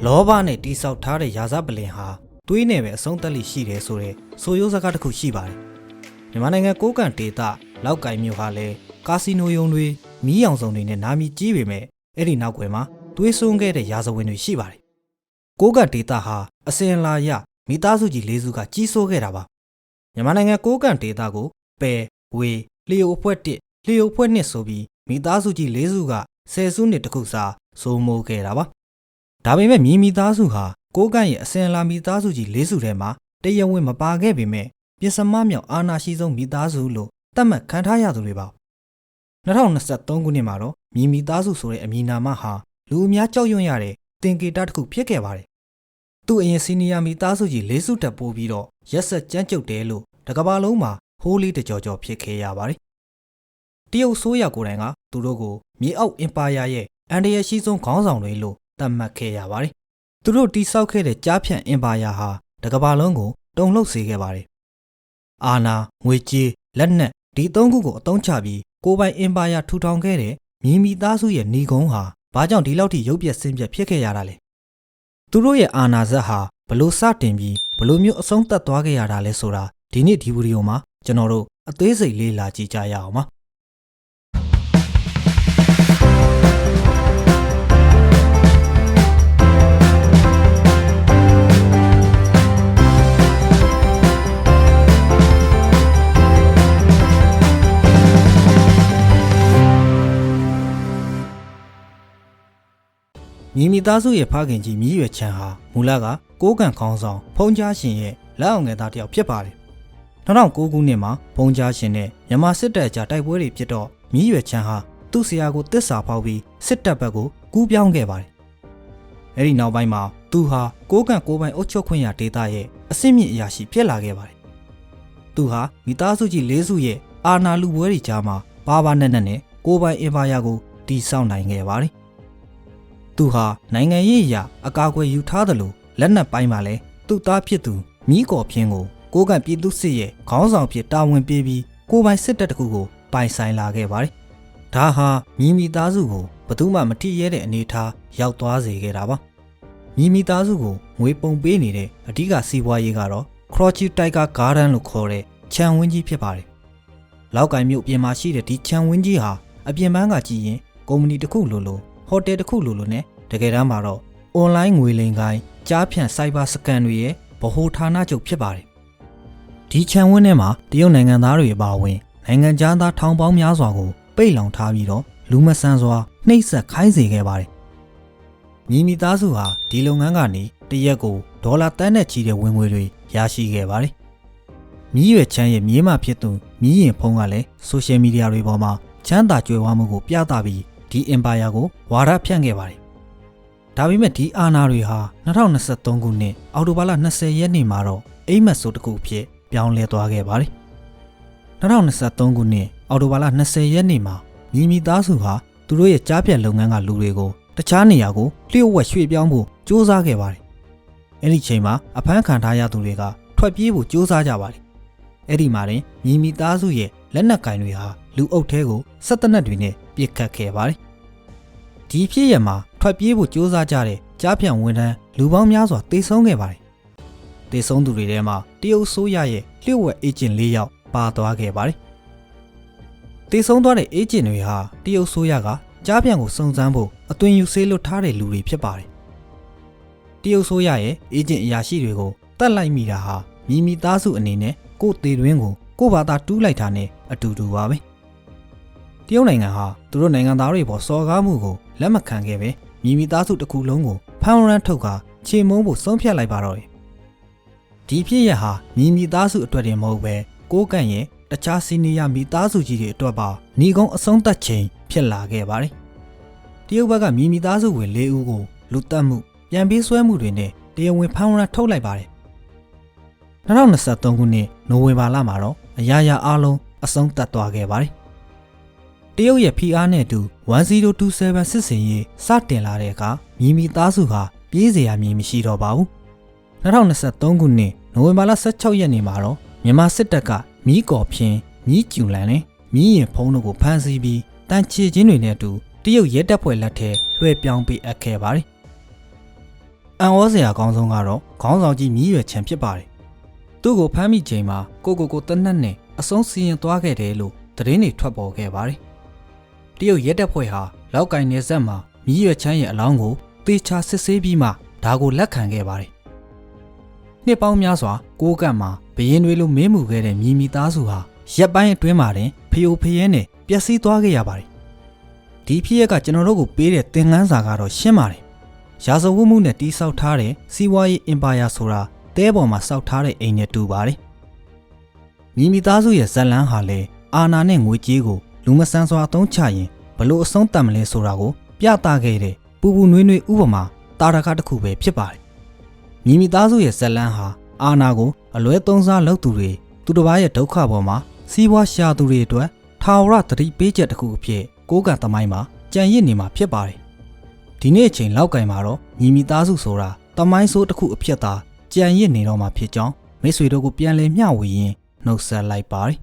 လောဘနဲ့တိဆောက်ထားတဲ့ရာဇပလင်ဟာသွေးနဲ့ပဲအဆုံးသက်လိရှိတယ်ဆိုတဲ့ဆိုရိုးစကားတစ်ခုရှိပါတယ်မြန်မာနိုင်ငံကိုးကန့်ဒေသလောက်ကင်မြို့ဟာလည်းကာစီနိုယုံတွေမီးရောင်စုံတွေနဲ့နာမည်ကြီးပေမဲ့အဲ့ဒီနောက်ွယ်မှာသွေးစွန်းခဲ့တဲ့ရာဇဝင်တွေရှိပါတယ်ကိုးကန့်ဒေသဟာအစဉ်အလာရမိသားစုကြီး၄စုကကြီးစိုးခဲ့တာပါမြန်မာနိုင်ငံကိုးကန့်ဒေသကိုပယ်ဝေလျှို့အဖွဲ့1လျှို့အဖွဲ့2ဆိုပြီးမိသားစုကြီး၄စုက10စုနှစ်တခုစာစိုးမိုးခဲ့တာပါဒါပေမဲ့မိသားစုဟာကိုးကန့်ရဲ့အစဉ်အလာမိသားစုကြီး၄စုထဲမှာတရားဝင်မပါခဲ့ပေမဲ့ပြင်စမမြောက်အာဏာရှိဆုံးမိသားစုလို့သတ်မှတ်ခံထားရသူတွေပါ2023ခုနှစ်မှာတော့မိသားစုဆိုတဲ့အမည်နာမဟာလူအများကြောက်ရွံ့ရတဲ့သင်္ကေတတစ်ခုဖြစ်ခဲ့ပါတယ်သူ့အရင်စီနီယာမိသားစုကြီး၄စုတက်ပိုးပြီးတော့ရက်ဆက်ကြမ်းကြုတ်တယ်လို့တကဘာလုံးမှာဟိုးလေးတကြောကြောဖြစ်ခဲ့ရပါတယ်တရုတ်ဆိုးရကိုယ်တိုင်ကသူတို့ကိုမြေအောက်အင်ပါယာရဲ့အန်ဒီရဲ့ရှိဆုံးခေါင်းဆောင်တွေလို့သတ်မှတ်ခဲ့ရပါတယ်သူတို့တိဆောက်ခဲ့တဲ့ကြားဖြန့်အင်ပါယာဟာတကဘာလုံးကိုတုန်လှုပ်စေခဲ့ပါတယ်အာနာငွေကြေးလက်နက်ဒီ၃ခုကိုအသုံးချပြီးကိုပိုင်အင်ပါယာထူထောင်ခဲ့တဲ့မိသားစုရဲ့ဏီကုန်းဟာဘာကြောင့်ဒီလောက်ထိရုပ်ပြက်ဆင်းပြက်ဖြစ်ခဲ့ရတာလဲသူတို့ရဲ့အာဏာဇက်ဟာဘလို့စတင်ပြီးဘလို့မျိုးအဆုံးသတ်သွားခဲ့ရတာလဲဆိုတာဒီနေ့ဒီဗီဒီယိုမှာကျွန်တော်တို့အသေးစိတ်လေးလာကြည့်ကြရအောင်ပါမိသားစုရဲ့ဖခင်ကြီးမြည်ရွယ်ချန်ဟာမူလကကိုးကန့်ခေါင်းဆောင်ဖုံးကြားရှင်ရဲ့လက်အောင်ငယ်သားတစ်ယောက်ဖြစ်ပါတယ်2009ခုနှစ်မှာဖုံးကြားရှင်နဲ့မြန်မာစစ်တပ်ကြားတိုက်ပွဲတွေဖြစ်တော့မြည်ရွယ်ချန်ဟာသူ့ဆရာကိုတစ္ဆာဖောက်ပြီးစစ်တပ်ဘက်ကိုကူးပြောင်းခဲ့ပါတယ်အဲ့ဒီနောက်ပိုင်းမှာသူဟာကိုးကန့်ကိုးပိုင်အုပ်ချုပ်ခွင့်ရဒေသရဲ့အဆင့်မြင့်အရာရှိဖြစ်လာခဲ့ပါတယ်သူဟာမိသားစုကြီး၄စုရဲ့အာဏာလူပွဲတွေကြားမှာဘာနဲ့ကိုးပိုင်အင်ပါယာကိုတည်ဆောက်နိုင်ခဲ့ပါတယ်သူဟာနိုင်ငံရေးအရာအကာအကွယ်ယူထားသလိုလက်နက်ပိုင်းမှာလည်းသူ့သားဖြစ်သူမြီးကော်ဖြင်းကိုကိုးကန့်ပြည်သူစစ်ရဲ့ခေါင်းဆောင်ဖြစ်တာဝန်ပေးပြီးကိုပိုင်စစ်တပ်တခုကိုပိုင်ဆိုင်လာခဲ့ပါတယ်။ဒါဟာမိသားစုကိုဘယ်သူမှမထိရဲတဲ့အနေအထားရောက်သွားစေခဲ့တာပါ။မိသားစုကိုငွေပုံပေးနေတဲ့အဓိကစီးပွားရေးကတော့ Crochy Tiger Garden လို့ခေါ်တဲ့ခြံဝင်းကြီးဖြစ်ပါတယ်။လောက်ကင်မြို့ပြင်မှာရှိတဲ့ဒီခြံဝင်းကြီးဟာအပြင်ပန်းကကြည့်ရင်ကုမ္ပဏီတစ်ခုလိုဟိုတယ်တစ်ခုလိုနဲ့တကယ်တမ်းမှာတော့အွန်လိုင်းငွေလိမ်ကိုင်းကြားဖြန့်စိုက်ဘာစကန်တွေရဲ့ဗဟိုဌာနချုပ်ဖြစ်ပါတယ်ဒီခြံဝင်းထဲမှာတရုတ်နိုင်ငံသားတွေအပါအဝင်နိုင်ငံသားထောင်ပေါင်းများစွာကိုပိတ်လောင်ထားပြီးတော့လူမဆန်စွာနှိပ်စက်ခိုင်းစေခဲ့ပါတယ်မိသားစုဟာဒီလုပ်ငန်းကနေတရက်ကိုဒေါ်လာတန်းနဲ့ချီတဲ့ဝင်ငွေတွေရရှိခဲ့ပါတယ်မြည်ရွယ်ချမ်းရဲ့မြေးမဖြစ်သူမြည်ရင်ဖုံးကလည်းဆိုရှယ်မီဒီယာတွေပေါ်မှာချမ်းသာကြွယ်ဝမှုကိုပြသပြီးဒီအင်ပါယာကိုဝါဒဖြန့်ခဲ့ပါတယ်ဒါပေမဲ့ဒီအာဏာတွေဟာ2023ခုနှစ်အောက်တိုဘာလ20ရက်နေ့မှာတော့အိမ်မက်ဆိုတစ်ခုဖြစ်ပြောင်းလဲသွားခဲ့ပါတယ်2023ခုနှစ်အောက်တိုဘာလ20ရက်နေ့မှာမိသားစုဟာသူတို့ရဲ့ကြားပြတ်လုပ်ငန်းကလူတွေကိုတခြားနေရာကိုလျှို့ဝှက်ရွှေ့ပြောင်းဖို့စ조사ခဲ့ပါတယ်အဲ့ဒီချိန်မှာအဖမ်းခံထားရသူတွေကထွက်ပြေးဖို့စ조사ကြပါတယ်အဲ့ဒီမှာတင်မိသားစုရဲ့လက်နက်ကင်တွေဟာလူအုပ်ထဲကိုစက်တနက်တွေနဲ့ပစ်ခတ်ခဲ့ပါတယ်ဒီဖြစ်ရမှာထွက်ပြေးဖို့စ조사ကြတဲ့ကြားဖြန့်ဝန်ထမ်းလူပေါင်းများစွာတေဆုံးခဲ့ပါတယ်တေဆုံးသူတွေထဲမှာတရုတ်ဆိုးရရဲ့လျှို့ဝှက်အေဂျင့်၄ယောက်ပါသွားခဲ့ပါတယ်တေဆုံးသွားတဲ့အေဂျင့်တွေဟာတရုတ်ဆိုးရကကြားဖြန့်ကိုစုံစမ်းဖို့အသွင်ယူဆေးလွတ်ထားတဲ့လူတွေဖြစ်ပါတယ်တရုတ်ဆိုးရရဲ့အေဂျင့်အရာရှိတွေကိုတတ်လိုက်မိတာဟာမိသားစုအနေနဲ့ကိုယ်သေးတွင်းကိုဘာသာတူးလိုက်တာနဲ့အတူတူပါပဲတရုတ်နိုင်ငံဟာသူတို့နိုင်ငံသားတွေပေါ်စော်ကားမှုကိုလက်မခံခဲ့ပဲမိသားစုတစ်ခုလုံးကိုဖမ်းရမ်းထုတ်ကာချေမုန်းဖို့ဆုံးဖြတ်လိုက်ပါတော့တယ်ဒီဖြစ်ရဟာမိသားစုအတွက်တင်မဟုတ်ပဲကိုးကန့်ရဲ့တခြားစီနီယာမိသားစုကြီးတွေအတွက်ပါဏီကုန်းအဆုံးသတ်ချိန်ဖြစ်လာခဲ့ပါတယ်တရုတ်ဘက်ကမိသားစုဝင်၄ဦးကိုလူတက်မှုပြန်ပေးဆွဲမှုတွေနဲ့တရားဝင်ဖမ်းရမ်းထုတ်လိုက်ပါတယ်2023ခုနှစ်နိုဝင်ဘာလမှာတော့အရာရာအားလုံးအဆုံးသတ်သွားခဲ့ပါတယ်တရုတ်ရဲ့ဖိအားနဲ့အတူ1027စစ်စင်ရေးစတင်လာတဲ့အခါမိသားစုဟာပြေးเสียရမည်မရှိတော့ပါဘူး2023ခုနှစ်နိုဝင်ဘာလ16ရက်နေ့မှာတော့မြန်မာစစ်တပ်ကမီးကော်ဖြင်းမီးကျူလန်နဲ့မီးရင်ဖုံးတို့ကိုဖမ်းဆီးပြီးတန်ချေချင်းတွေနဲ့အတူတရုတ်ရဲတပ်ဖွဲ့လက်ထဲလွှဲပြောင်းပေးအပ်ခဲ့ပါတယ် အန်ဩစရာကောင်းဆုံးကတော့ခေါင်းဆောင်ကြီးမြည်ရွယ်ချန်ဖြစ်ပါတယ်သူ့ကိုဖမ်းမိချိန်မှာကိုတနတ်နဲ့အဆုံးစီရင်သွားခဲ့တယ်လို့သတင်းတွေထွက်ပေါ်ခဲ့ပါတယ်တရုတ်ရဲတပ်ဖွဲ့ဟာလောက်ကင်နယ်စပ်မှာမြည်ရွယ်ချန်ရဲ့အလောင်းကိုသေချာစစ်ဆေးပြီးမှဒါကိုလက်ခံခဲ့ပါတယ်နှစ်ပေါင်းများစွာကိုကန့်မှာဘရင်တွေလိုမင်းမှုခဲ့တဲ့မြည်မိသားစုဟာရက်ပိုင်းအတွင်းမှာတင်ဖျို့ဖျဲနဲ့ပျက်စီးသွားခဲ့ရပါတယ်ဒီဖြစ်ရပ်ကကျွန်တော်တို့ကိုပေးတဲ့သင်ခန်းစာကတော့ရှင်းပါတယ်ရာဇဝတ်မှုနဲ့တီးဆောက်ထားတဲ့စီးပွားရေးအင်ပါယာဆိုတာတဲပေါ်မှာစောက်ထားတဲ့အိမ်နဲ့တူပါတယ်မြည်မိသားစုရဲ့ဇက်လန်းဟာလည်းအာဏာနဲ့ငွေကြေးကိုလူမဆန်စွာအသုံးချရင်ဘလို့အဆုံးတတ်မလဲဆိုတာကိုပြသခဲ့တဲ့ပူနွေးနွေးဥပမာတာရကတစ်ခုပဲဖြစ်ပါတယ်မြည်မိသားစုရဲ့ဇက်လန်းဟာအာဏာကိုအလွဲသုံးစားလုပ်သူတွေသူတစ်ပါးရဲ့ဒုက္ခပေါ်မှာစီးပွားရှာသူတွေအတွက်ထာဝရသတိပေးချက်တစ်ခုအဖြစ်ကိုးကန့်သမိုင်းမှာကြံရစ်နေမှာဖြစ်ပါတယ်ဒီနေ့အချိန်လောက်ကင်မှာတော့မြည်မိသားစုဆိုတာသမိုင်းဆိုးတစ်ခုအဖြစ်သာကြံရစ်နေတော့မှာဖြစ်ကြောင်းမိတ်ဆွေတို့ကိုပြန်လည်မျှဝေရင်းနှုတ်ဆက်လိုက်ပါတယ်